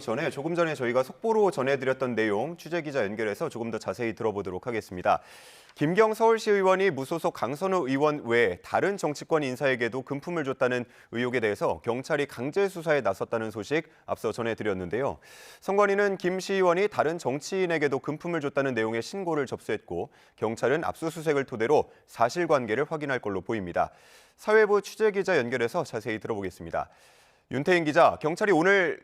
조금 전에 저희가 속보로 전해드렸던 내용 취재기자 연결해서 조금 더 자세히 들어보도록 하겠습니다. 김경 서울시 의원이 무소속 강선우 의원 외에 다른 정치권 인사에게도 금품을 줬다는 의혹에 대해서 경찰이 강제 수사에 나섰다는 소식 앞서 전해드렸는데요. 선관위는 김 시의원이 다른 정치인에게도 금품을 줬다는 내용의 신고를 접수했고 경찰은 압수수색을 토대로 사실관계를 확인할 걸로 보입니다. 사회부 취재기자 연결해서 자세히 들어보겠습니다. 윤태인 기자, 경찰이 오늘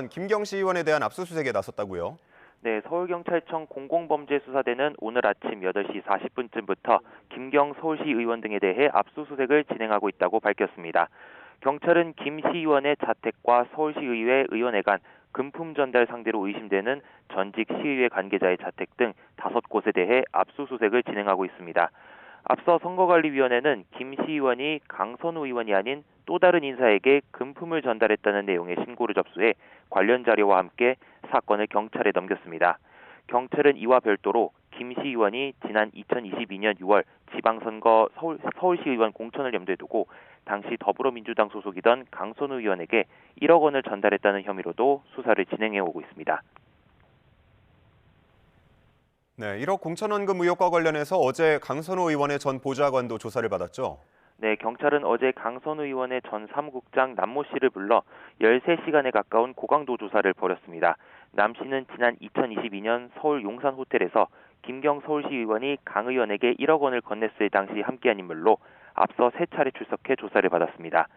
김경 시의원에 대한 압수수색에 나섰다고요? 네, 서울경찰청 공공범죄수사대는 오늘 아침 8시 40분쯤부터 김경 서울시 의원 등에 대해 압수수색을 진행하고 있다고 밝혔습니다. 경찰은 김 시의원의 자택과 서울시의회 의원회관, 금품 전달 상대로 의심되는 전직 시의회 관계자의 자택 등 5곳에 대해 압수수색을 진행하고 있습니다. 앞서 선거관리위원회는 김 시의원이 강선우 의원이 아닌 또 다른 인사에게 금품을 전달했다는 내용의 신고를 접수해 관련 자료와 함께 사건을 경찰에 넘겼습니다. 경찰은 이와 별도로 김 시의원이 지난 2022년 6월 지방선거 서울시의원 공천을 염두에 두고 당시 더불어민주당 소속이던 강선우 의원에게 1억 원을 전달했다는 혐의로도 수사를 진행해오고 있습니다. 네, 1억 공천원금 의혹과 관련해서 어제 강선우 의원의 전 보좌관도 조사를 받았죠? 네, 경찰은 어제 강선우 의원의 전 사무국장 남모 씨를 불러 13시간에 가까운 고강도 조사를 벌였습니다. 남 씨는 지난 2022년 서울 용산 호텔에서 김경 서울시 의원이 강 의원에게 1억 원을 건넸을 당시 함께한 인물로 앞서 3차례 출석해 조사를 받았습니다.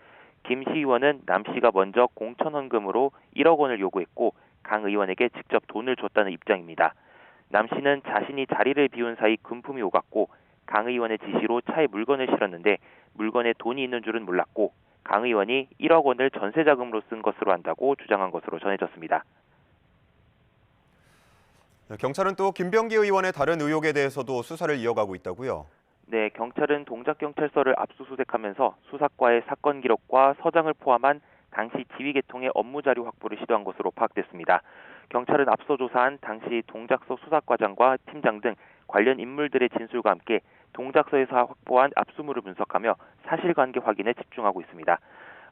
김 시의원은 남 씨가 먼저 공천원금으로 1억 원을 요구했고 강 의원에게 직접 돈을 줬다는 입장입니다. 남 씨는 자신이 자리를 비운 사이 금품이 오갔고 강 의원의 지시로 차에 물건을 실었는데 물건에 돈이 있는 줄은 몰랐고 강 의원이 1억 원을 전세자금으로 쓴 것으로 안다고 주장한 것으로 전해졌습니다. 경찰은 또 김병기 의원의 다른 의혹에 대해서도 수사를 이어가고 있다고요? 네, 경찰은 동작경찰서를 압수수색하면서 수사과의 사건 기록과 서장을 포함한 당시 지휘계통의 업무 자료 확보를 시도한 것으로 파악됐습니다. 경찰은 앞서 조사한 당시 동작서 수사과장과 팀장 등 관련 인물들의 진술과 함께 동작서에서 확보한 압수물을 분석하며 사실관계 확인에 집중하고 있습니다.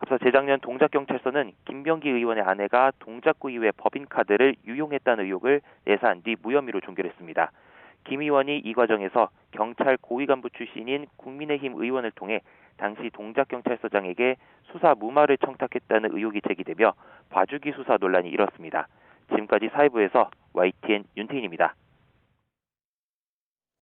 앞서 재작년 동작경찰서는 김병기 의원의 아내가 동작구 의회 법인카드를 유용했다는 의혹을 내사한 뒤 무혐의로 종결했습니다. 김 의원이 이 과정에서 경찰 고위 간부 출신인 국민의힘 의원을 통해 당시 동작경찰서장에게 수사 무마를 청탁했다는 의혹이 제기되며 봐주기 수사 논란이 일었습니다. 지금까지 사회부에서 YTN 윤태인입니다.